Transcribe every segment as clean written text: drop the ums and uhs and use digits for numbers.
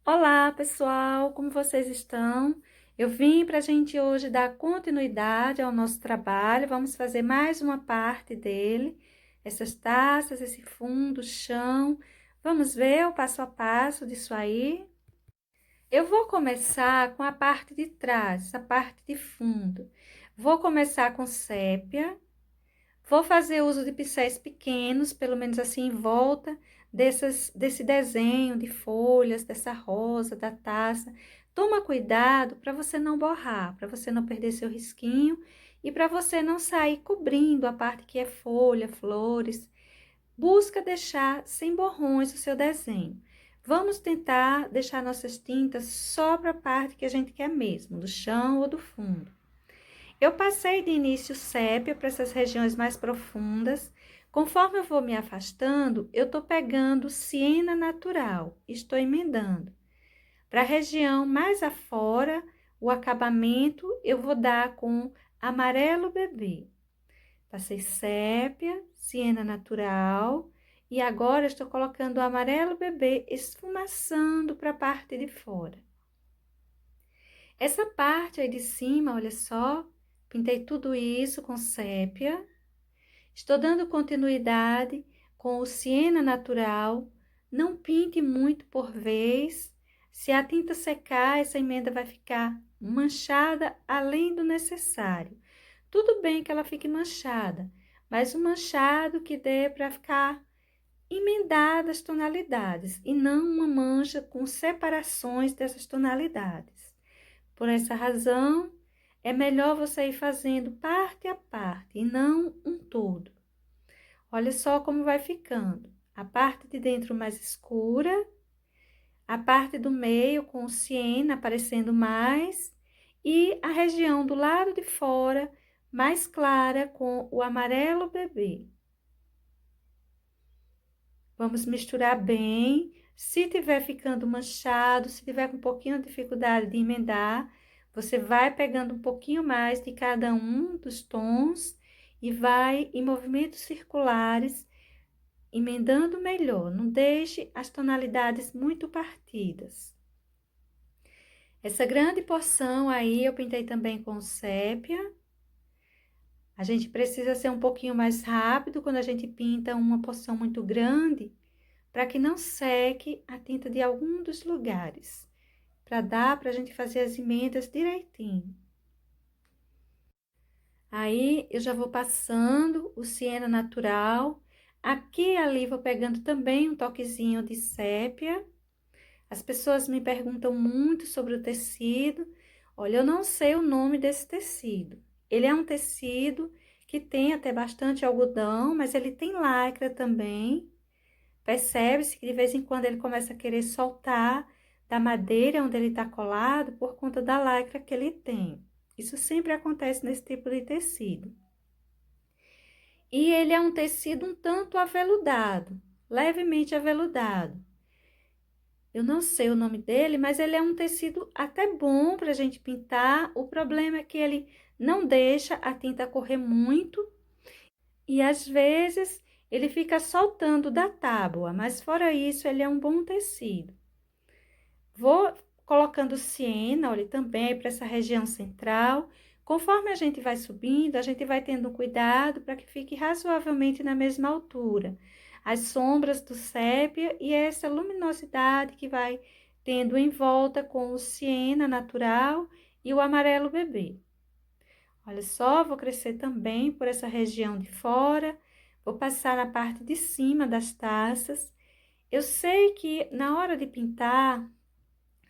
Olá, pessoal, como vocês estão? Eu vim para a gente hoje dar continuidade ao nosso trabalho. Vamos fazer mais uma parte dele. Essas taças, esse fundo, chão. Vamos ver o passo a passo disso aí? Eu vou começar com a parte de trás, a parte de fundo. Vou começar com sépia. Vou fazer uso de pincéis pequenos, pelo menos assim em volta desse desenho de folhas, dessa rosa, da taça. Toma cuidado para você não borrar, para você não perder seu risquinho e para você não sair cobrindo a parte que é folha, flores. Busca deixar sem borrões o seu desenho. Vamos tentar deixar nossas tintas só para a parte que a gente quer mesmo, do chão ou do fundo. Eu passei de início sépia para essas regiões mais profundas. Conforme eu vou me afastando, eu estou pegando siena natural, estou emendando. Para a região mais afora, o acabamento eu vou dar com amarelo bebê. Passei sépia, siena natural e agora estou colocando o amarelo bebê esfumaçando para a parte de fora. Essa parte aí de cima, olha só, pintei tudo isso com sépia. Estou dando continuidade com o siena natural. Não pinte muito por vez. Se a tinta secar, essa emenda vai ficar manchada além do necessário. Tudo bem que ela fique manchada, mas um manchado que dê para ficar emendada as tonalidades e não uma mancha com separações dessas tonalidades. Por essa razão, é melhor você ir fazendo parte a parte e não um todo. Olha só como vai ficando. A parte de dentro mais escura, a parte do meio com o siena aparecendo mais e a região do lado de fora mais clara com o amarelo bebê. Vamos misturar bem. Se tiver ficando manchado, se tiver com um pouquinho de dificuldade de emendar, você vai pegando um pouquinho mais de cada um dos tons e vai em movimentos circulares, emendando melhor. Não deixe as tonalidades muito partidas. Essa grande porção aí eu pintei também com sépia. A gente precisa ser um pouquinho mais rápido quando a gente pinta uma porção muito grande, para que não seque a tinta de algum dos lugares, para dar para a gente fazer as emendas direitinho. Aí, eu já vou passando o siena natural, aqui e ali vou pegando também um toquezinho de sépia. As pessoas me perguntam muito sobre o tecido. Olha, eu não sei o nome desse tecido. Ele é um tecido que tem até bastante algodão, mas ele tem lycra também. Percebe-se que de vez em quando ele começa a querer soltar da madeira onde ele está colado por conta da lycra que ele tem. Isso sempre acontece nesse tipo de tecido. E ele é um tecido um tanto aveludado, levemente aveludado. Eu não sei o nome dele, mas ele é um tecido até bom para a gente pintar. O problema é que ele não deixa a tinta correr muito e às vezes ele fica soltando da tábua, mas fora isso ele é um bom tecido. Vou colocando siena, olha, também para essa região central. Conforme a gente vai subindo, a gente vai tendo cuidado para que fique razoavelmente na mesma altura. As sombras do sépia e essa luminosidade que vai tendo em volta com o siena natural e o amarelo bebê. Olha só, vou crescer também por essa região de fora, vou passar na parte de cima das taças. Eu sei que na hora de pintar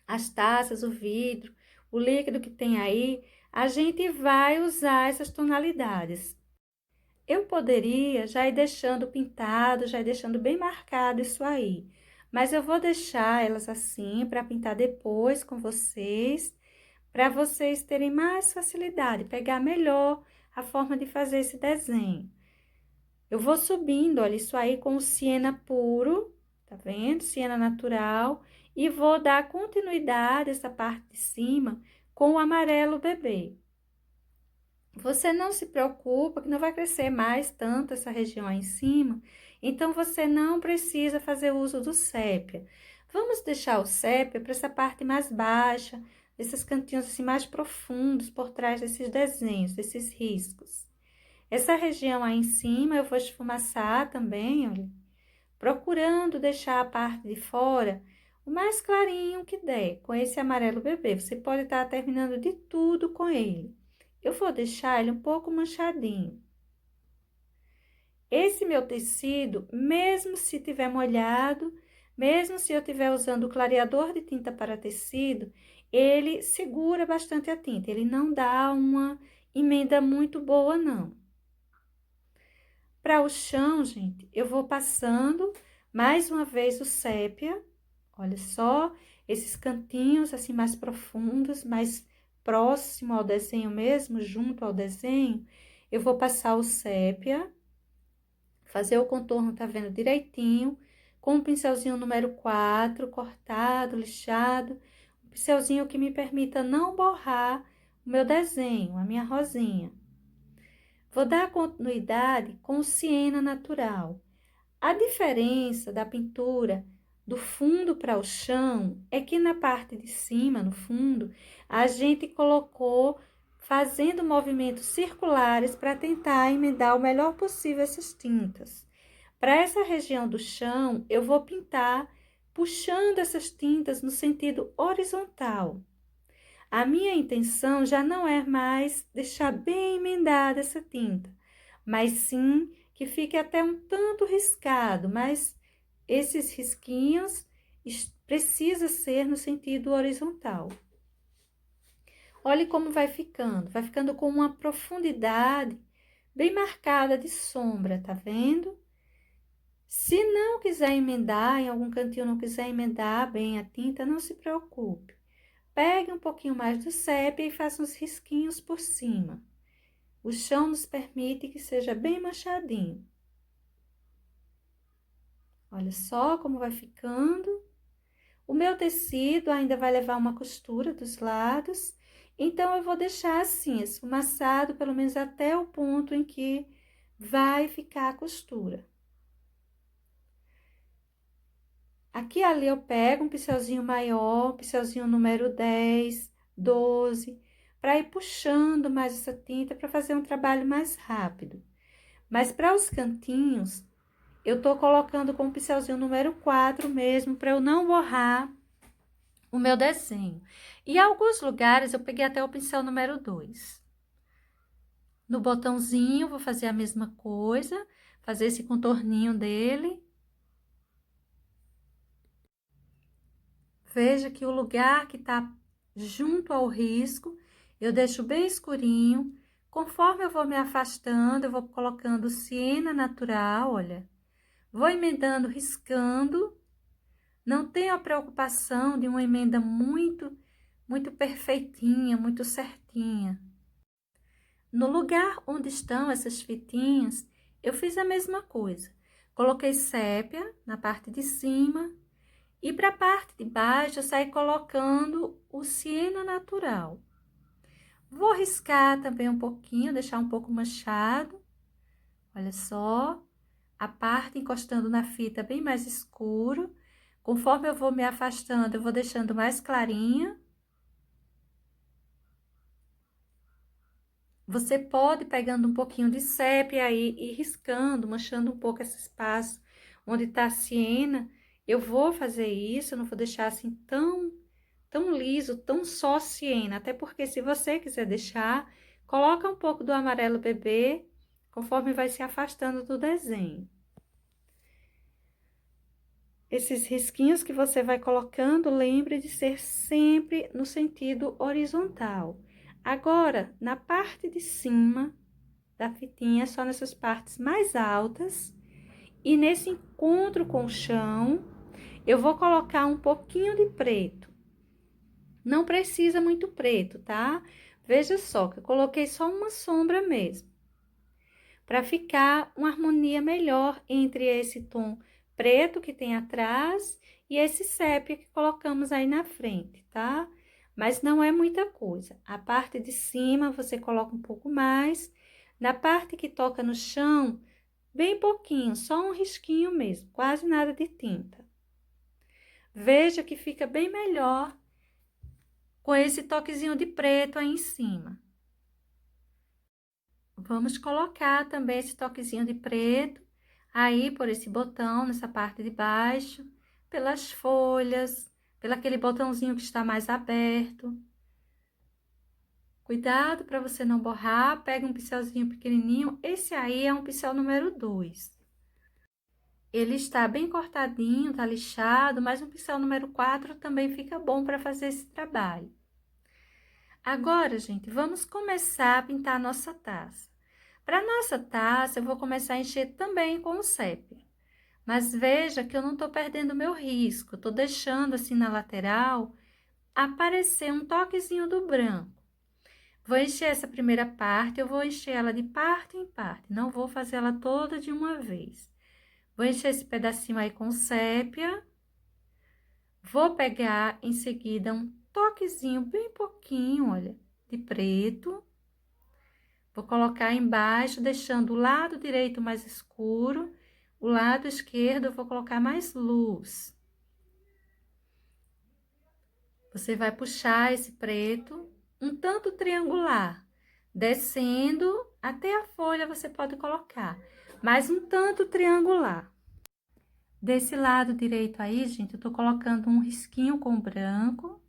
as taças, o vidro, o líquido que tem aí, a gente vai usar essas tonalidades. Eu poderia já ir deixando pintado, já ir deixando bem marcado isso aí, mas eu vou deixar elas assim para pintar depois com vocês, para vocês terem mais facilidade, pegar melhor a forma de fazer esse desenho. Eu vou subindo, olha, isso aí com o siena puro, tá vendo? Siena natural. E vou dar continuidade essa parte de cima com o amarelo bebê. Você não se preocupa que não vai crescer mais tanto essa região aí em cima, então você não precisa fazer uso do sépia. Vamos deixar o sépia para essa parte mais baixa, esses cantinhos assim mais profundos por trás desses desenhos, desses riscos. Essa região aí em cima eu vou esfumaçar também, olha, procurando deixar a parte de fora o mais clarinho que der, com esse amarelo bebê. Você pode estar terminando de tudo com ele. Eu vou deixar ele um pouco manchadinho. Esse meu tecido, mesmo se tiver molhado, mesmo se eu estiver usando o clareador de tinta para tecido, ele segura bastante a tinta, ele não dá uma emenda muito boa, não. Para o chão, gente, eu vou passando mais uma vez o sépia. Olha só, esses cantinhos assim mais profundos, mais próximo ao desenho mesmo, junto ao desenho, eu vou passar o sépia, fazer o contorno, tá vendo direitinho, com o pincelzinho número 4, cortado, lixado, um pincelzinho que me permita não borrar o meu desenho, a minha rosinha. Vou dar continuidade com o siena natural. A diferença da pintura do fundo para o chão é que na parte de cima, no fundo, a gente colocou fazendo movimentos circulares para tentar emendar o melhor possível essas tintas. Para essa região do chão, eu vou pintar puxando essas tintas no sentido horizontal. A minha intenção já não é mais deixar bem emendada essa tinta, mas sim que fique até um tanto riscado, mas esses risquinhos precisa ser no sentido horizontal. Olhe como vai ficando com uma profundidade bem marcada de sombra, tá vendo? Se não quiser emendar, em algum cantinho não quiser emendar bem a tinta, não se preocupe. Pegue um pouquinho mais do sépia e faça uns risquinhos por cima. O chão nos permite que seja bem manchadinho. Olha só como vai ficando. O meu tecido ainda vai levar uma costura dos lados, então eu vou deixar assim, esfumaçado, pelo menos até o ponto em que vai ficar a costura. Aqui e ali eu pego um pincelzinho maior, pincelzinho número 10, 12, para ir puxando mais essa tinta para fazer um trabalho mais rápido. Mas para os cantinhos, eu tô colocando com o pincelzinho número 4 mesmo, para eu não borrar o meu desenho. E em alguns lugares eu peguei até o pincel número 2. No botãozinho, vou fazer a mesma coisa, fazer esse contorninho dele. Veja que o lugar que tá junto ao risco, eu deixo bem escurinho. Conforme eu vou me afastando, eu vou colocando siena natural, olha. Vou emendando, riscando. Não tenho a preocupação de uma emenda muito perfeitinha, muito certinha. No lugar onde estão essas fitinhas, eu fiz a mesma coisa. Coloquei sépia na parte de cima e para a parte de baixo eu saí colocando o siena natural. Vou riscar também um pouquinho, deixar um pouco manchado. Olha só, a parte encostando na fita bem mais escuro. Conforme eu vou me afastando, eu vou deixando mais clarinha. Você pode pegando um pouquinho de sépia aí e riscando, manchando um pouco esse espaço onde tá a siena. Eu vou fazer isso, eu não vou deixar assim tão liso, tão só siena. Até porque se você quiser deixar, coloca um pouco do amarelo bebê, conforme vai se afastando do desenho. Esses risquinhos que você vai colocando, lembre de ser sempre no sentido horizontal. Agora, na parte de cima da fitinha, só nessas partes mais altas, e nesse encontro com o chão, eu vou colocar um pouquinho de preto. Não precisa muito preto, tá? Veja só que eu coloquei só uma sombra mesmo, para ficar uma harmonia melhor entre esse tom preto que tem atrás e esse sépia que colocamos aí na frente, tá? Mas não é muita coisa. A parte de cima você coloca um pouco mais, na parte que toca no chão, bem pouquinho, só um risquinho mesmo, quase nada de tinta. Veja que fica bem melhor com esse toquezinho de preto aí em cima. Vamos colocar também esse toquezinho de preto aí por esse botão, nessa parte de baixo, pelas folhas, pelo aquele botãozinho que está mais aberto. Cuidado para você não borrar, pega um pincelzinho pequenininho, esse aí é um pincel número 2. Ele está bem cortadinho, tá lixado, mas um pincel número 4 também fica bom para fazer esse trabalho. Agora, gente, vamos começar a pintar a nossa taça. Para nossa taça, eu vou começar a encher também com o sépia. Mas veja que eu não tô perdendo meu risco, tô deixando assim na lateral aparecer um toquezinho do branco. Vou encher essa primeira parte, eu vou encher ela de parte em parte, não vou fazer ela toda de uma vez. Vou encher esse pedacinho aí com sépia. Vou pegar em seguida um toquezinho bem pouquinho, olha, de preto. Vou colocar embaixo, deixando o lado direito mais escuro, o lado esquerdo eu vou colocar mais luz. Você vai puxar esse preto um tanto triangular, descendo até a folha você pode colocar, mas um tanto triangular. Desse lado direito aí, gente, eu tô colocando um risquinho com branco.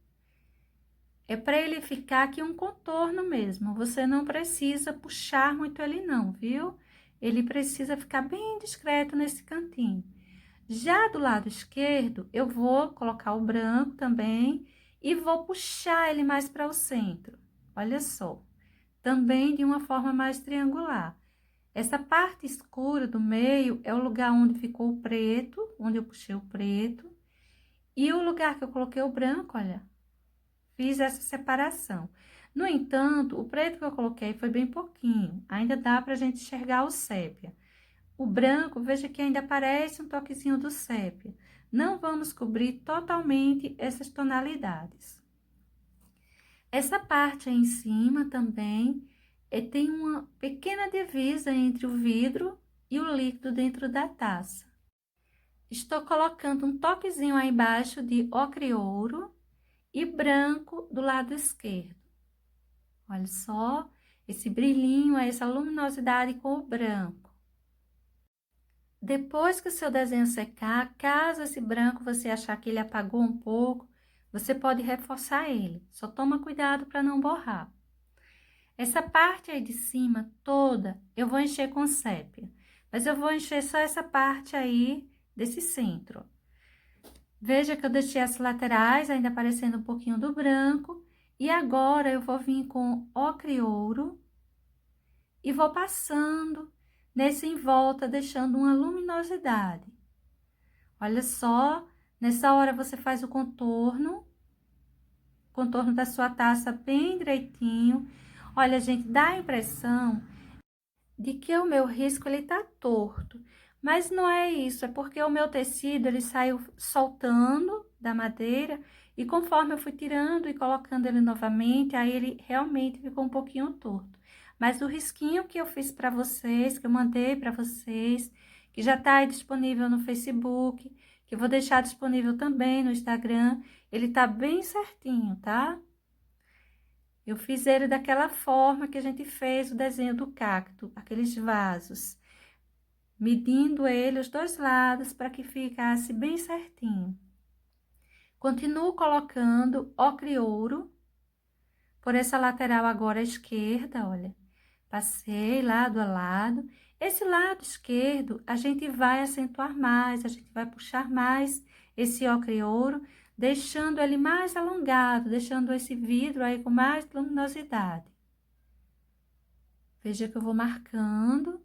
É para ele ficar aqui um contorno mesmo, você não precisa puxar muito ele não, viu? Ele precisa ficar bem discreto nesse cantinho. Já do lado esquerdo, eu vou colocar o branco também e vou puxar ele mais para o centro. Olha só, também de uma forma mais triangular. Essa parte escura do meio é o lugar onde ficou o preto, onde eu puxei o preto. E o lugar que eu coloquei o branco, olha, fiz essa separação. No entanto, o preto que eu coloquei foi bem pouquinho, ainda dá pra gente enxergar o sépia. O branco, veja que ainda aparece um toquezinho do sépia. Não vamos cobrir totalmente essas tonalidades. Essa parte aí em cima também tem uma pequena divisa entre o vidro e o líquido dentro da taça. Estou colocando um toquezinho aí embaixo de ocre ouro e branco do lado esquerdo. Olha só, esse brilhinho, essa luminosidade com o branco. Depois que o seu desenho secar, caso esse branco você achar que ele apagou um pouco, você pode reforçar ele. Só toma cuidado para não borrar. Essa parte aí de cima toda, eu vou encher com sépia. Mas eu vou encher só essa parte aí desse centro. Veja que eu deixei as laterais ainda aparecendo um pouquinho do branco. E agora, eu vou vir com ocre ouro e vou passando nesse em volta, deixando uma luminosidade. Olha só, nessa hora você faz o contorno da sua taça bem direitinho. Olha, gente, dá a impressão de que o meu risco ele tá torto, mas não é isso, é porque o meu tecido ele saiu soltando da madeira e conforme eu fui tirando e colocando ele novamente, aí ele realmente ficou um pouquinho torto. Mas o risquinho que eu fiz para vocês, que eu mandei para vocês, que já tá aí disponível no Facebook, que eu vou deixar disponível também no Instagram, ele tá bem certinho, tá? Eu fiz ele daquela forma que a gente fez o desenho do cacto, aqueles vasos, medindo ele os dois lados para que ficasse bem certinho. Continuo colocando ocre ouro por essa lateral agora à esquerda, olha. Passei lado a lado. Esse lado esquerdo, a gente vai acentuar mais, a gente vai puxar mais esse ocre ouro, deixando ele mais alongado, deixando esse vidro aí com mais luminosidade. Veja que eu vou marcando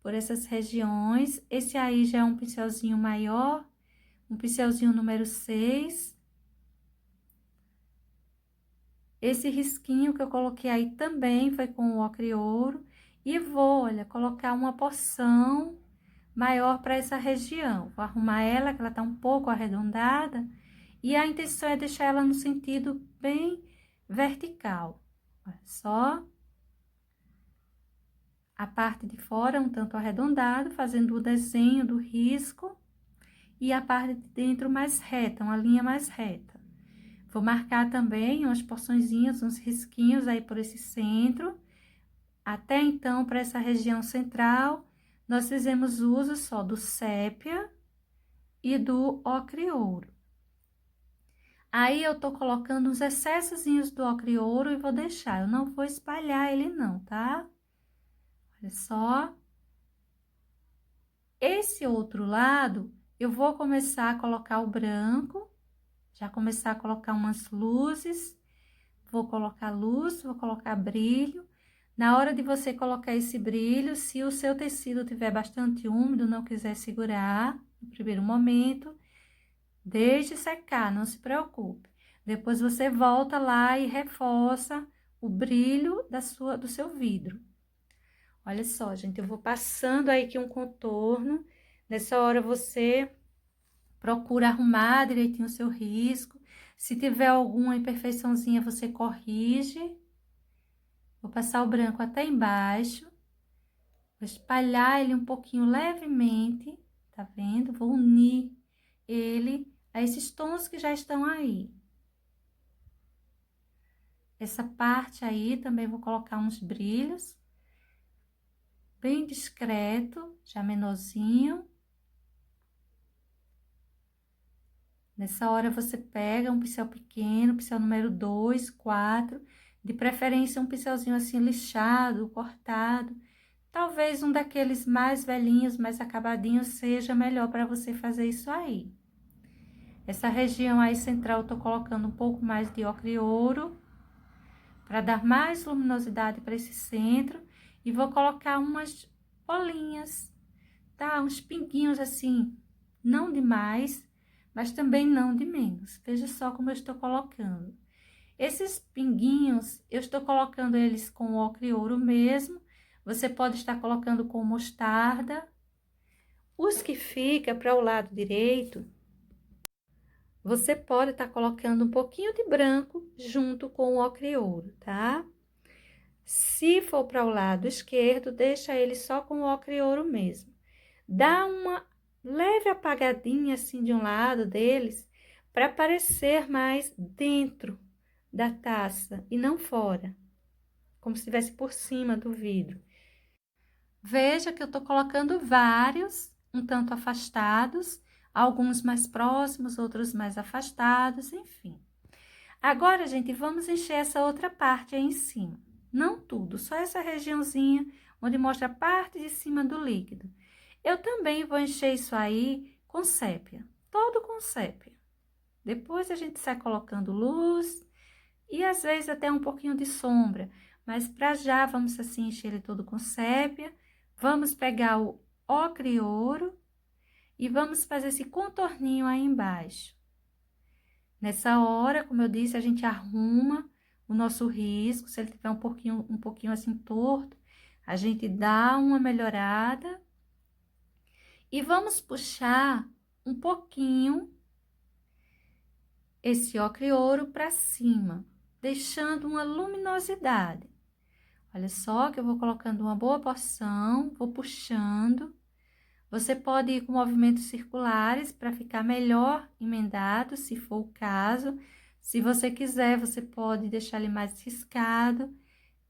por essas regiões. Esse aí já é um pincelzinho maior, um pincelzinho número 6. Esse risquinho que eu coloquei aí também foi com o ocre ouro. E vou, olha, colocar uma porção maior para essa região. Vou arrumar ela, que ela tá um pouco arredondada. E a intenção é deixar ela no sentido bem vertical. Olha só. A parte de fora um tanto arredondado, fazendo o desenho do risco. e a parte de dentro mais reta, uma linha mais reta. Vou marcar também umas porçõezinhas, uns risquinhos aí por esse centro. Até então, para essa região central, nós fizemos uso só do sépia e do ocre ouro. Aí, eu tô colocando uns excessozinhos do ocre ouro e vou deixar. Eu não vou espalhar ele não, tá? Olha só. Esse outro lado, eu vou começar a colocar o branco. Já começar a colocar umas luzes. Vou colocar luz, vou colocar brilho. Na hora de você colocar esse brilho, se o seu tecido tiver bastante úmido, não quiser segurar no primeiro momento, deixe secar, não se preocupe. Depois você volta lá e reforça o brilho do seu vidro. Olha só, gente, eu vou passando aí aqui um contorno. Nessa hora você procura arrumar direitinho o seu risco. Se tiver alguma imperfeiçãozinha, você corrige. Vou passar o branco até embaixo. Vou espalhar ele um pouquinho levemente, tá vendo? Vou unir ele a esses tons que já estão aí. Essa parte aí também vou colocar uns brilhos. Bem discreto, já menorzinho. Nessa hora, você pega um pincel pequeno, pincel número 2, 4, de preferência um pincelzinho assim lixado, cortado. Talvez um daqueles mais velhinhos, mais acabadinhos, seja melhor para você fazer isso aí. Essa região aí central, eu tô colocando um pouco mais de ocre ouro, para dar mais luminosidade para esse centro. E vou colocar umas bolinhas, tá? Uns pinguinhos assim, não demais, mas também não de menos. Veja só como eu estou colocando. Esses pinguinhos, eu estou colocando eles com ocre ouro mesmo. Você pode estar colocando com mostarda. Os que fica para o lado direito, você pode estar colocando um pouquinho de branco junto com o ocre ouro, tá? Se for para o lado esquerdo, deixa ele só com o ocre ouro mesmo. Dá uma leve apagadinha assim de um lado deles, para aparecer mais dentro da taça e não fora, como se estivesse por cima do vidro. Veja que eu tô colocando vários, um tanto afastados, alguns mais próximos, outros mais afastados, enfim. Agora, gente, vamos encher essa outra parte aí em cima. Não tudo, só essa regiãozinha onde mostra a parte de cima do líquido. Eu também vou encher isso aí com sépia, todo com sépia. Depois a gente sai colocando luz e às vezes até um pouquinho de sombra, mas para já vamos assim encher ele todo com sépia. Vamos pegar o ocre ouro e vamos fazer esse contorninho aí embaixo. Nessa hora, como eu disse, a gente arruma o nosso risco. Se ele tiver um pouquinho assim torto, a gente dá uma melhorada. E vamos puxar um pouquinho esse ocre ouro para cima, deixando uma luminosidade. Olha só que eu vou colocando uma boa porção, vou puxando. Você pode ir com movimentos circulares para ficar melhor emendado, se for o caso. Se você quiser, você pode deixar ele mais riscado.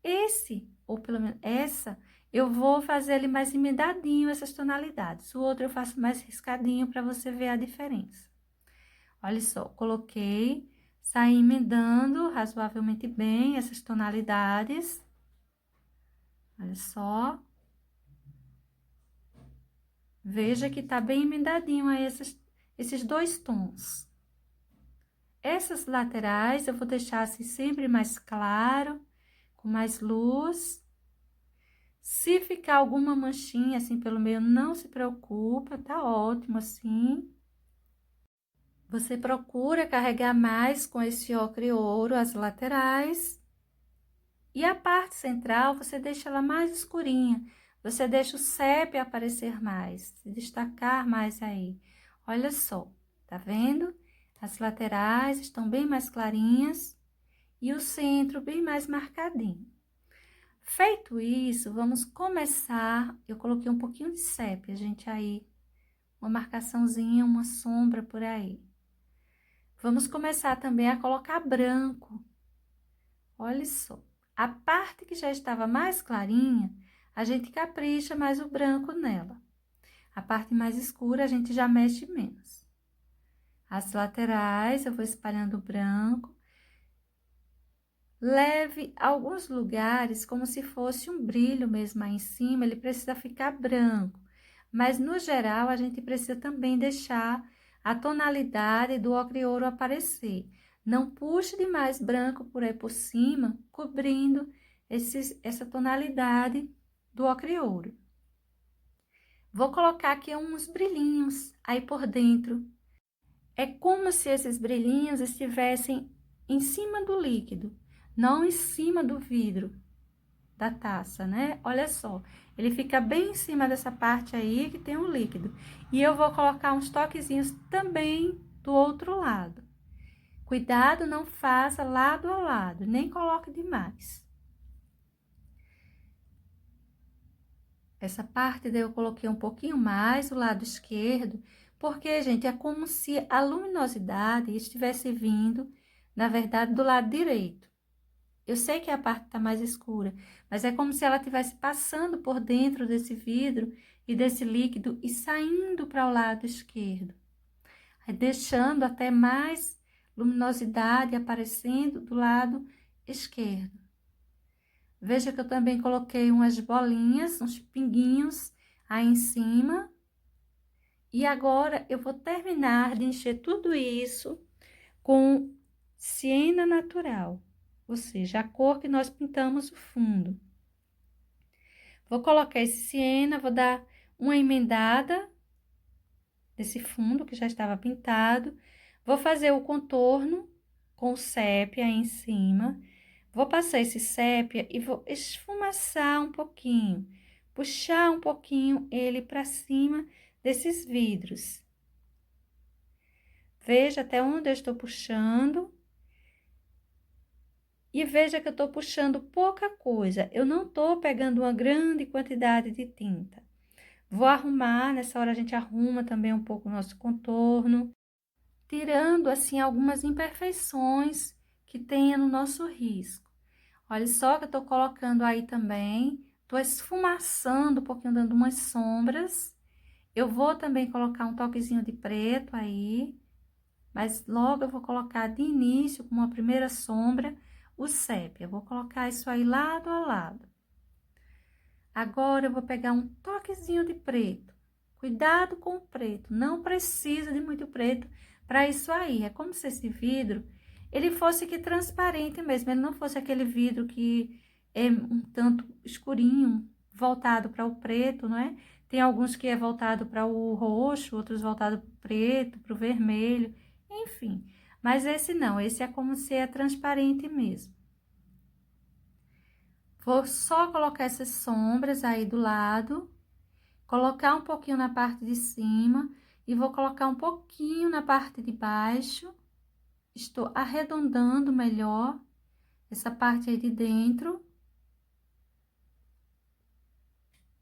Esse, ou pelo menos essa, eu vou fazer ele mais emendadinho, essas tonalidades. O outro eu faço mais riscadinho para você ver a diferença. Olha só, coloquei, saí emendando razoavelmente bem essas tonalidades. Olha só. Veja que tá bem emendadinho aí esses dois tons. Essas laterais eu vou deixar assim sempre mais claro, com mais luz. Se ficar alguma manchinha assim pelo meio, não se preocupa, tá ótimo assim. Você procura carregar mais com esse ocre ouro as laterais. E a parte central, você deixa ela mais escurinha. Você deixa o sépia aparecer mais, se destacar mais aí. Olha só, tá vendo? As laterais estão bem mais clarinhas e o centro bem mais marcadinho. Feito isso, vamos começar. Eu coloquei um pouquinho de sépia, gente, aí uma marcaçãozinha, uma sombra por aí. Vamos começar também a colocar branco. Olha só, a parte que já estava mais clarinha, a gente capricha mais o branco nela. A parte mais escura a gente já mexe menos. As laterais eu vou espalhando o branco. Leve alguns lugares como se fosse um brilho mesmo aí em cima, ele precisa ficar branco. Mas no geral a gente precisa também deixar a tonalidade do ocre ouro aparecer. Não puxe demais branco por aí por cima, cobrindo essa tonalidade do ocre ouro. Vou colocar aqui uns brilhinhos aí por dentro. É como se esses brilhinhos estivessem em cima do líquido, não em cima do vidro da taça, né? Olha só, ele fica bem em cima dessa parte aí que tem o líquido. E eu vou colocar uns toquezinhos também do outro lado. Cuidado, não faça lado a lado, nem coloque demais. Essa parte daí eu coloquei um pouquinho mais do lado esquerdo, porque, gente, é como se a luminosidade estivesse vindo, na verdade, do lado direito. Eu sei que a parte tá mais escura, mas é como se ela estivesse passando por dentro desse vidro e desse líquido e saindo para o lado esquerdo. Aí, deixando até mais luminosidade aparecendo do lado esquerdo. Veja que eu também coloquei umas bolinhas, uns pinguinhos aí em cima. E agora, eu vou terminar de encher tudo isso com siena natural, ou seja, a cor que nós pintamos o fundo. Vou colocar esse siena, vou dar uma emendada nesse fundo que já estava pintado. Vou fazer o contorno com o sépia aí em cima. Vou passar esse sépia e vou esfumaçar um pouquinho, puxar um pouquinho ele para cima desses vidros. Veja até onde eu estou puxando. E veja que eu estou puxando pouca coisa. Eu não estou pegando uma grande quantidade de tinta. Vou arrumar, nessa hora a gente arruma também um pouco o nosso contorno, tirando assim algumas imperfeições que tenha no nosso risco. Olha só que eu tô colocando aí também, tô esfumaçando um pouquinho, dando umas sombras. Eu vou também colocar um toquezinho de preto aí, mas logo eu vou colocar de início, com uma primeira sombra, o sépia. Eu vou colocar isso aí lado a lado. Agora eu vou pegar um toquezinho de preto. Cuidado com o preto, não precisa de muito preto para isso aí. É como se esse vidro ele fosse que transparente mesmo, ele não fosse aquele vidro que é um tanto escurinho, voltado para o preto, não é? Tem alguns que é voltado para o roxo, outros voltado para o preto, para o vermelho, enfim. Mas esse não, esse é como se é transparente mesmo. Vou só colocar essas sombras aí do lado, colocar um pouquinho na parte de cima e vou colocar um pouquinho na parte de baixo. Estou arredondando melhor essa parte aí de dentro.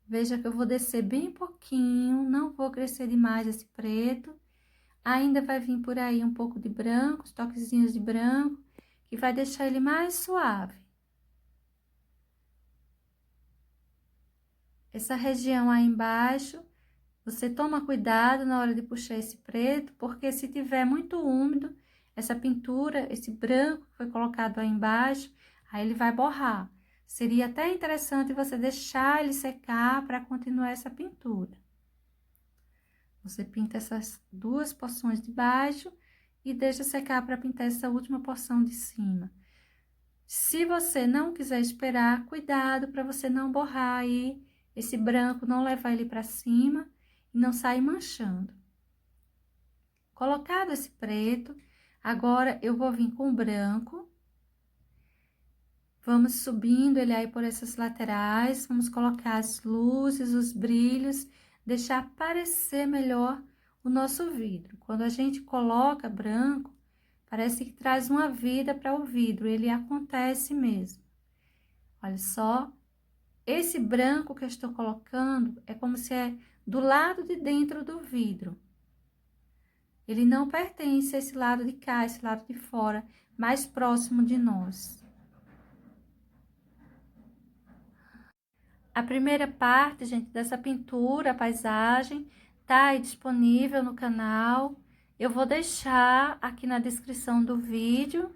Veja que eu vou descer bem pouquinho, não vou crescer demais esse preto. Ainda vai vir por aí um pouco de branco, os toquezinhos de branco, que vai deixar ele mais suave. Essa região aí embaixo, você toma cuidado na hora de puxar esse preto, porque se tiver muito úmido, essa pintura, esse branco que foi colocado aí embaixo, aí ele vai borrar. Seria até interessante você deixar ele secar para continuar essa pintura. Você pinta essas duas porções de baixo e deixa secar para pintar essa última porção de cima. Se você não quiser esperar, cuidado para você não borrar aí esse branco, não levar ele para cima e não sair manchando. Colocado esse preto, agora eu vou vir com o branco. Vamos subindo ele aí por essas laterais, vamos colocar as luzes, os brilhos, deixar aparecer melhor o nosso vidro. Quando a gente coloca branco, parece que traz uma vida para o vidro, ele acontece mesmo. Olha só, esse branco que eu estou colocando é como se do lado de dentro do vidro. Ele não pertence a esse lado de cá, esse lado de fora, mais próximo de nós. A primeira parte, gente, dessa pintura, a paisagem, tá aí disponível no canal. Eu vou deixar aqui na descrição do vídeo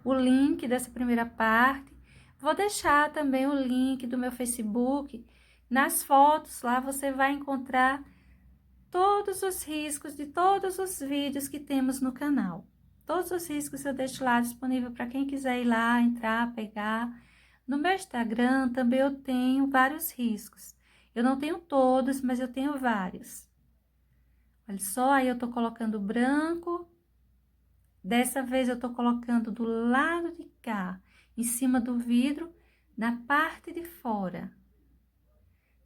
o link dessa primeira parte. Vou deixar também o link do meu Facebook. Nas fotos, lá você vai encontrar todos os riscos de todos os vídeos que temos no canal. Todos os riscos eu deixo lá disponível para quem quiser ir lá, entrar, pegar. No meu Instagram também eu tenho vários riscos. Eu não tenho todos, mas eu tenho vários. Olha só, aí eu tô colocando branco. Dessa vez eu tô colocando do lado de cá, em cima do vidro, na parte de fora.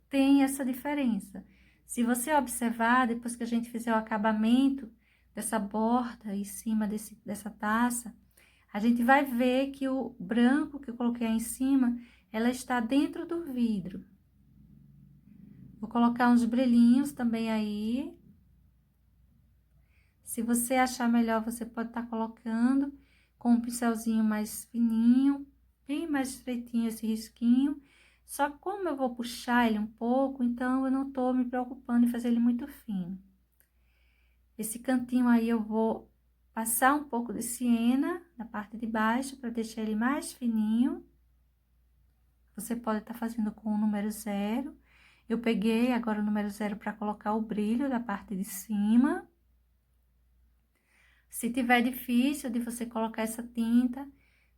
Tem essa diferença. Se você observar, depois que a gente fizer o acabamento dessa borda em cima dessa taça, a gente vai ver que o branco que eu coloquei aí em cima, ela está dentro do vidro. Vou colocar uns brilhinhos também aí. Se você achar melhor, você pode estar colocando com um pincelzinho mais fininho, bem mais estreitinho esse risquinho. Só que como eu vou puxar ele um pouco, então eu não tô me preocupando em fazer ele muito fino. Esse cantinho aí eu vou passar um pouco de siena na parte de baixo para deixar ele mais fininho. Você pode estar fazendo com o número 0. Eu peguei agora o número 0 para colocar o brilho da parte de cima. Se tiver difícil de você colocar essa tinta,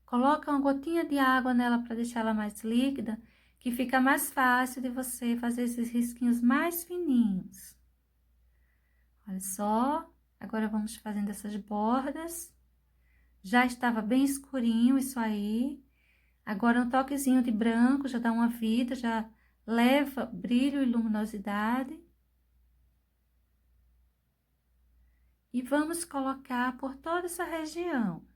coloca uma gotinha de água nela para deixar ela mais líquida, que fica mais fácil de você fazer esses risquinhos mais fininhos. Olha só, agora vamos fazendo essas bordas. Já estava bem escurinho isso aí. Agora um toquezinho de branco já dá uma vida, já leva brilho e luminosidade. E vamos colocar por toda essa região.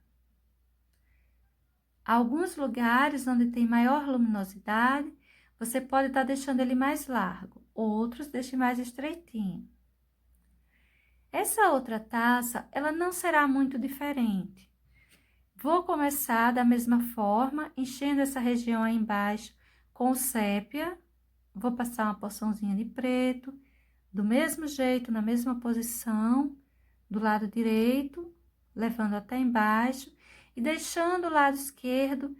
Alguns lugares onde tem maior luminosidade, você pode estar deixando ele mais largo, outros deixe mais estreitinho. Essa outra taça, ela não será muito diferente. Vou começar da mesma forma, enchendo essa região aí embaixo com sépia. Vou passar uma porçãozinha de preto, do mesmo jeito, na mesma posição, do lado direito, levando até embaixo e deixando o lado esquerdo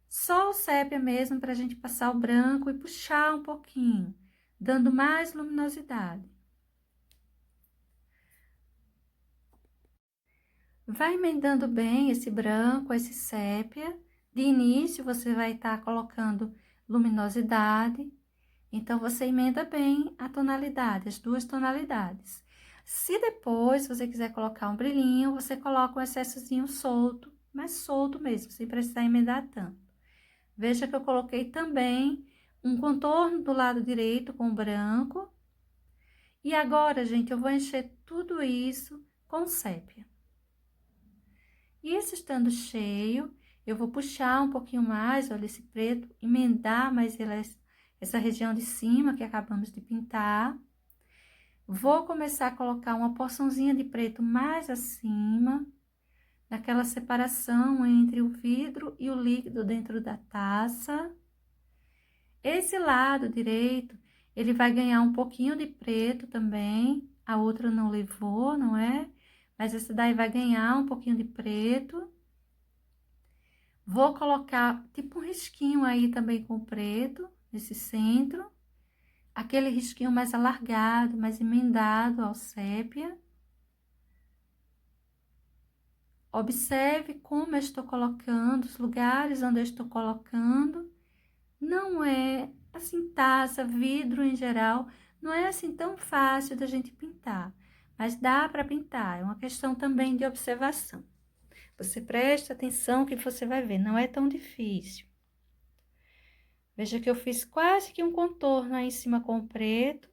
só o sépia mesmo para a gente passar o branco e puxar um pouquinho, dando mais luminosidade. Vai emendando bem esse branco, esse sépia. De início, você vai estar colocando luminosidade. Então, você emenda bem a tonalidade, as duas tonalidades. Se depois você quiser colocar um brilhinho, você coloca um excessozinho solto, mas solto mesmo, sem precisar emendar tanto. Veja que eu coloquei também um contorno do lado direito com branco. E agora, gente, eu vou encher tudo isso com sépia. E isso estando cheio, eu vou puxar um pouquinho mais, olha, esse preto, emendar mais essa região de cima que acabamos de pintar. Vou começar a colocar uma porçãozinha de preto mais acima, naquela separação entre o vidro e o líquido dentro da taça. Esse lado direito, ele vai ganhar um pouquinho de preto também, a outra não levou, não é? Mas essa daí vai ganhar um pouquinho de preto. Vou colocar tipo um risquinho aí também com preto, nesse centro. Aquele risquinho mais alargado, mais emendado ao sépia. Observe como eu estou colocando, os lugares onde eu estou colocando. Não é assim, taça, vidro em geral, não é assim tão fácil da gente pintar. Mas dá para pintar, é uma questão também de observação. Você presta atenção que você vai ver, não é tão difícil. Veja que eu fiz quase que um contorno aí em cima com o preto.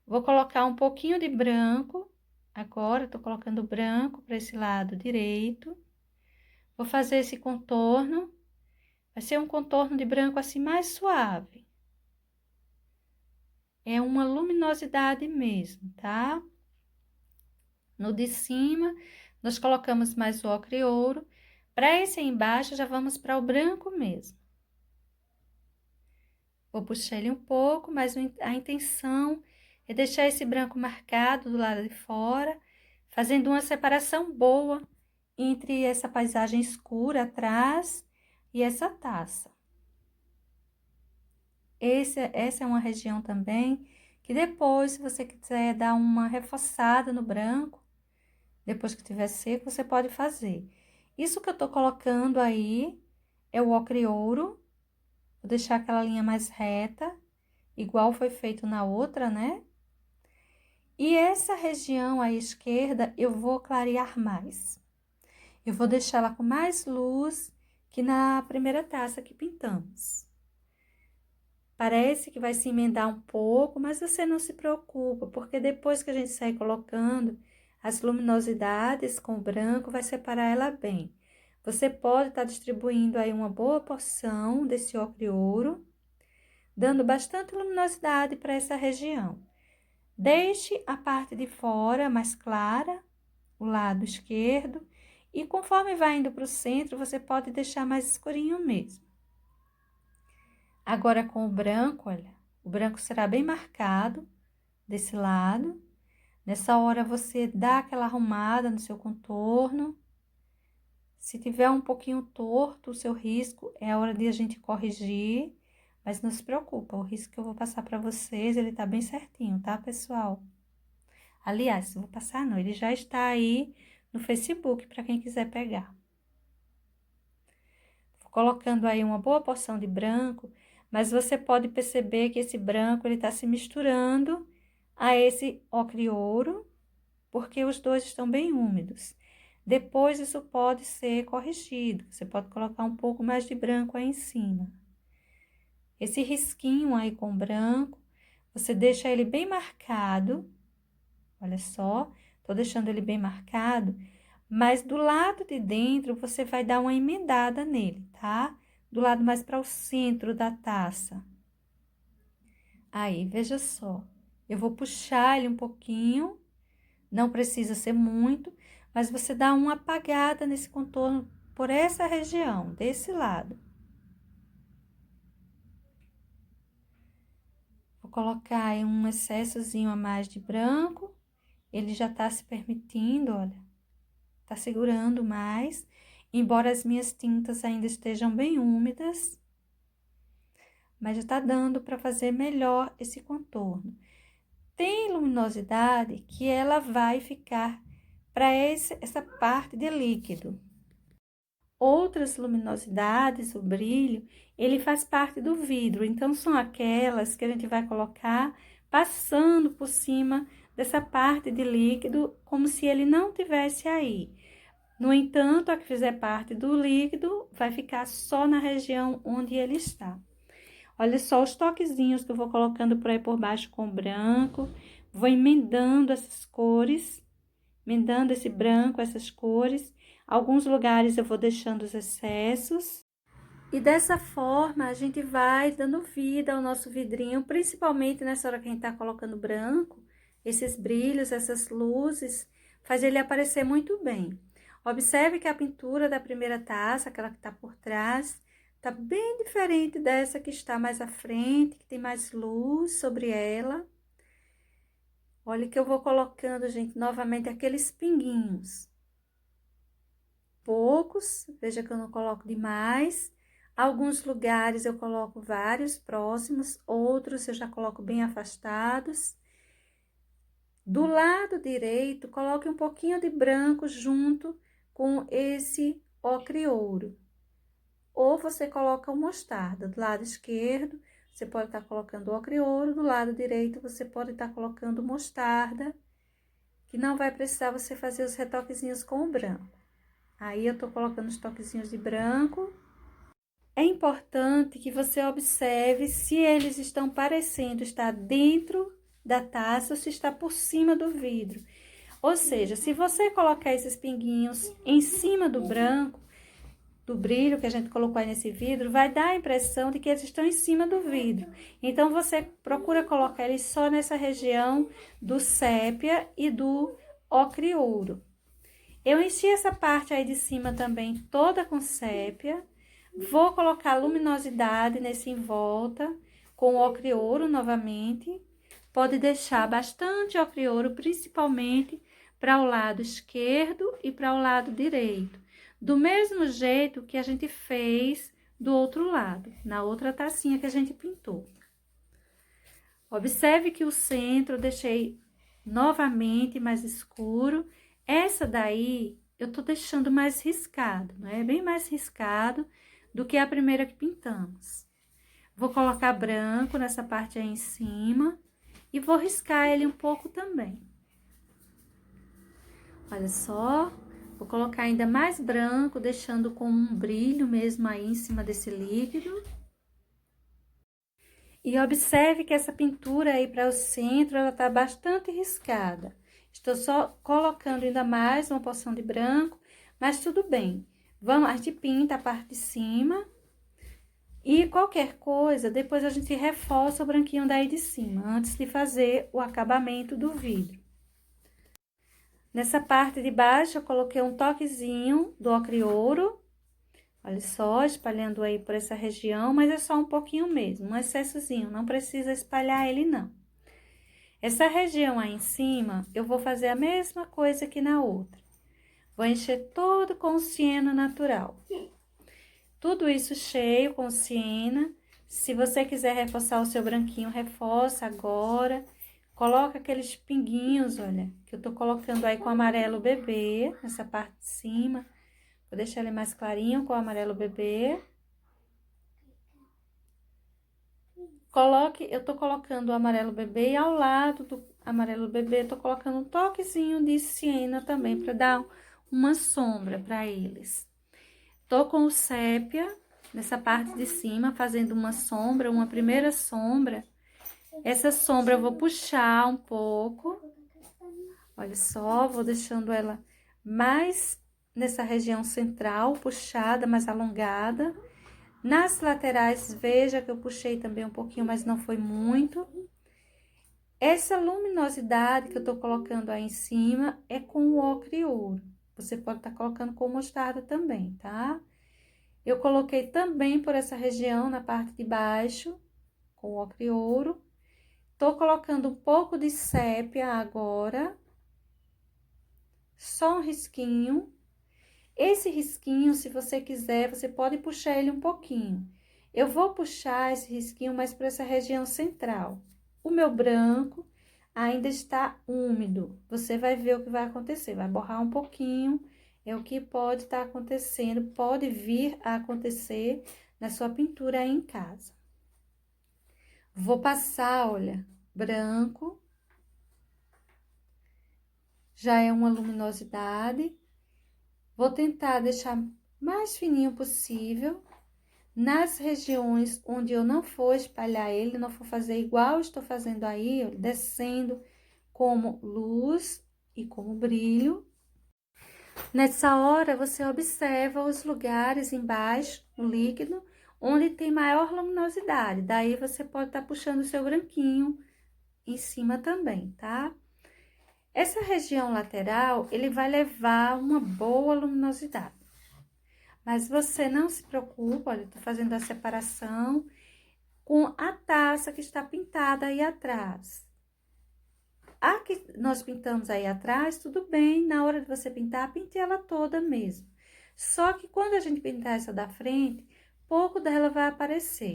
Vou colocar um pouquinho de branco. Agora, eu tô colocando branco para esse lado direito. Vou fazer esse contorno. Vai ser um contorno de branco assim mais suave. é uma luminosidade mesmo, tá? No de cima, nós colocamos mais o ocre e ouro. Para esse aí embaixo, já vamos para o branco mesmo. Vou puxar ele um pouco, mas a intenção é deixar esse branco marcado do lado de fora, fazendo uma separação boa entre essa paisagem escura atrás e essa taça. Essa é uma região também que depois, se você quiser dar uma reforçada no branco, depois que estiver seco, você pode fazer. Isso que eu tô colocando aí é o ocre ouro. Vou deixar aquela linha mais reta, igual foi feito na outra, né? E essa região à esquerda, eu vou clarear mais. Eu vou deixar ela com mais luz que na primeira taça que pintamos. Parece que vai se emendar um pouco, mas você não se preocupa, porque depois que a gente sair colocando as luminosidades com o branco, vai separar ela bem. Você pode estar distribuindo aí uma boa porção desse ocre ouro, dando bastante luminosidade para essa região. Deixe a parte de fora mais clara, o lado esquerdo, e conforme vai indo para o centro, você pode deixar mais escurinho mesmo. Agora, com o branco, olha, o branco será bem marcado desse lado. Nessa hora, você dá aquela arrumada no seu contorno. Se tiver um pouquinho torto o seu risco, é a hora de a gente corrigir. Mas não se preocupa, o risco que eu vou passar para vocês, ele tá bem certinho, tá, pessoal? Aliás, eu vou passar não, ele já está aí no Facebook para quem quiser pegar. Vou colocando aí uma boa porção de branco, mas você pode perceber que esse branco, ele tá se misturando a esse ocre ouro, porque os dois estão bem úmidos. Depois, isso pode ser corrigido, você pode colocar um pouco mais de branco aí em cima. Esse risquinho aí com branco, você deixa ele bem marcado, olha só, tô deixando ele bem marcado, mas do lado de dentro você vai dar uma emendada nele, tá? Do lado mais para o centro da taça. Aí, veja só, eu vou puxar ele um pouquinho, não precisa ser muito, mas você dá uma apagada nesse contorno por essa região, desse lado. Vou colocar aí um excessozinho a mais de branco, ele já tá se permitindo, olha, tá segurando mais, embora as minhas tintas ainda estejam bem úmidas, mas já tá dando para fazer melhor esse contorno. Tem luminosidade que ela vai ficar para essa parte de líquido. Outras luminosidades, o brilho, ele faz parte do vidro, então são aquelas que a gente vai colocar passando por cima dessa parte de líquido, como se ele não tivesse aí. No entanto, a que fizer parte do líquido vai ficar só na região onde ele está. Olha só os toquezinhos que eu vou colocando por aí por baixo com branco, vou emendando essas cores, emendando esse branco, essas cores. Alguns lugares eu vou deixando os excessos. E dessa forma, a gente vai dando vida ao nosso vidrinho, principalmente nessa hora que a gente tá colocando branco, esses brilhos, essas luzes, faz ele aparecer muito bem. Observe que a pintura da primeira taça, aquela que tá por trás, tá bem diferente dessa que está mais à frente, que tem mais luz sobre ela. Olha que eu vou colocando, gente, novamente aqueles pinguinhos. Poucos, veja que eu não coloco demais. Alguns lugares eu coloco vários próximos, outros eu já coloco bem afastados. Do lado direito, coloque um pouquinho de branco junto com esse ocre ouro. Ou você coloca o mostarda. Do lado esquerdo, você pode estar colocando ocre ouro, do lado direito você pode estar colocando mostarda, que não vai precisar você fazer os retoquezinhos com o branco. Aí, eu tô colocando os toquezinhos de branco. É importante que você observe se eles estão parecendo estar dentro da taça ou se está por cima do vidro. Ou seja, se você colocar esses pinguinhos em cima do branco, do brilho que a gente colocou aí nesse vidro, vai dar a impressão de que eles estão em cima do vidro. Então, você procura colocar eles só nessa região do sépia e do ocre ouro. Eu enchi essa parte aí de cima também toda com sépia. Vou colocar luminosidade nesse em volta, com ocre ouro novamente. Pode deixar bastante ocre ouro, principalmente para o lado esquerdo e para o lado direito. Do mesmo jeito que a gente fez do outro lado, na outra tacinha que a gente pintou. Observe que o centro eu deixei novamente mais escuro. Essa daí eu tô deixando mais riscado, né? Bem mais riscado do que a primeira que pintamos. Vou colocar branco nessa parte aí em cima e vou riscar ele um pouco também. Olha só, vou colocar ainda mais branco, deixando com um brilho mesmo aí em cima desse líquido. E observe que essa pintura aí para o centro, ela tá bastante riscada. Estou só colocando ainda mais uma porção de branco, mas tudo bem. Vamos, a gente pinta a parte de cima. E qualquer coisa, depois a gente reforça o branquinho daí de cima, antes de fazer o acabamento do vidro. Nessa parte de baixo, eu coloquei um toquezinho do ocre ouro. Olha só, espalhando aí por essa região, mas é só um pouquinho mesmo, um excessozinho, não precisa espalhar ele não. Essa região aí em cima, eu vou fazer a mesma coisa que na outra. Vou encher todo com siena natural. Tudo isso cheio com siena. Se você quiser reforçar o seu branquinho, reforça agora. Coloca aqueles pinguinhos, olha, que eu tô colocando aí com amarelo bebê, nessa parte de cima. Vou deixar ele mais clarinho com o amarelo bebê. Eu tô colocando o amarelo bebê e ao lado do amarelo bebê, eu tô colocando um toquezinho de siena também, para dar uma sombra para eles. Tô com o sépia nessa parte de cima, fazendo uma sombra, uma primeira sombra. Essa sombra eu vou puxar um pouco. Olha só, vou deixando ela mais nessa região central, puxada, mais alongada. Nas laterais, veja que eu puxei também um pouquinho, mas não foi muito. Essa luminosidade que eu tô colocando aí em cima é com o ocre ouro. Você pode estar colocando com mostarda também, tá? Eu coloquei também por essa região, na parte de baixo, com o ocre ouro. Tô colocando um pouco de sépia agora. Só um risquinho. Esse risquinho, se você quiser, você pode puxar ele um pouquinho. Eu vou puxar esse risquinho mais para essa região central. O meu branco ainda está úmido. Você vai ver o que vai acontecer. Vai borrar um pouquinho. É o que pode estar acontecendo, pode vir a acontecer na sua pintura aí em casa. Vou passar, olha, branco. Já é uma luminosidade. Vou tentar deixar mais fininho possível. Nas regiões onde eu não for espalhar ele, não for fazer igual eu estou fazendo aí, ó, descendo como luz e como brilho. Nessa hora, você observa os lugares embaixo, no líquido, onde tem maior luminosidade. Daí, você pode estar puxando o seu branquinho em cima também, tá? Essa região lateral, ele vai levar uma boa luminosidade. Mas você não se preocupa, olha, eu tô fazendo a separação com a taça que está pintada aí atrás. A que nós pintamos aí atrás, tudo bem, na hora de você pintar, pinte ela toda mesmo. Só que quando a gente pintar essa da frente, pouco dela vai aparecer.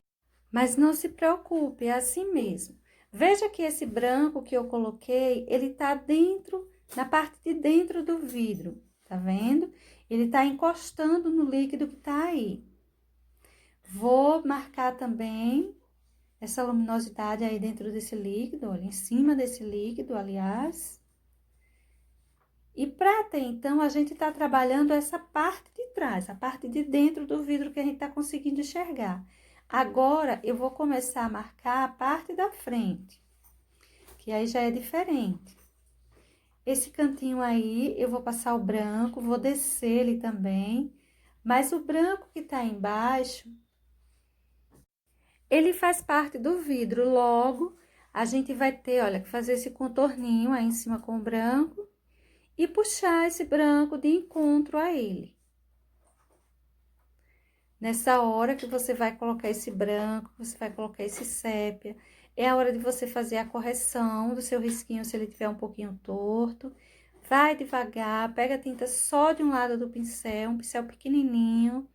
Mas não se preocupe, é assim mesmo. Veja que esse branco que eu coloquei, ele tá dentro, na parte de dentro do vidro, tá vendo? Ele tá encostando no líquido que tá aí. Vou marcar também essa luminosidade aí dentro desse líquido, olha, em cima desse líquido, aliás. E prata, então, a gente tá trabalhando essa parte de trás, a parte de dentro do vidro que a gente tá conseguindo enxergar. Agora, eu vou começar a marcar a parte da frente, que aí já é diferente. Esse cantinho aí, eu vou passar o branco, vou descer ele também, Mas o branco que tá embaixo, ele faz parte do vidro. Logo, a gente vai ter, olha, que fazer esse contorninho aí em cima com o branco e puxar esse branco de encontro a ele. Nessa hora que você vai colocar esse branco, você vai colocar esse sépia, é a hora de você fazer a correção do seu risquinho, se ele tiver um pouquinho torto. Vai devagar, pega a tinta só de um lado do pincel, um pincel pequenininho.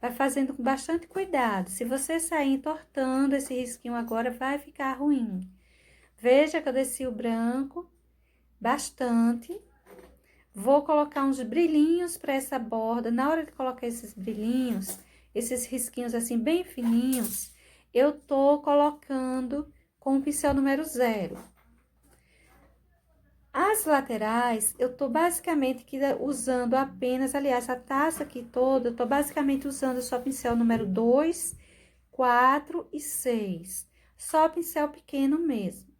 Vai fazendo com bastante cuidado. Se você sair entortando esse risquinho agora, vai ficar ruim. Veja que eu desci o branco bastante. Vou colocar uns brilhinhos para essa borda. Na hora de colocar esses brilhinhos, esses risquinhos assim bem fininhos, eu tô colocando com o pincel número 0. As laterais, eu tô basicamente aqui usando apenas, aliás, a taça aqui toda, eu tô basicamente usando só pincel número 2, 4 e 6. Só pincel pequeno mesmo.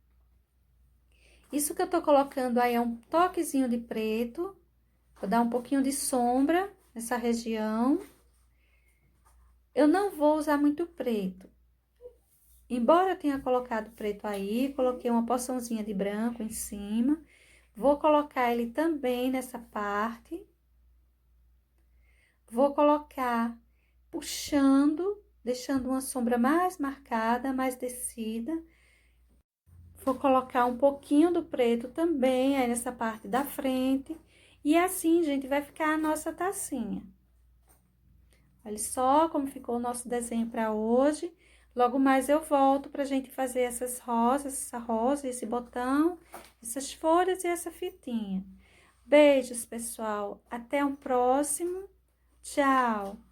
Isso que eu tô colocando aí é um toquezinho de preto. Vou dar um pouquinho de sombra nessa região. Eu não vou usar muito preto. Embora eu tenha colocado preto aí, coloquei uma porçãozinha de branco em cima. Vou colocar ele também nessa parte. Vou colocar puxando, deixando uma sombra mais marcada, mais descida. Vou colocar um pouquinho do preto também aí nessa parte da frente. E assim, gente, vai ficar a nossa tacinha. Olha só como ficou o nosso desenho para hoje. Logo mais eu volto pra gente fazer essas rosas, essa rosa, esse botão, essas folhas e essa fitinha. Beijos, pessoal. Até o próximo. Tchau!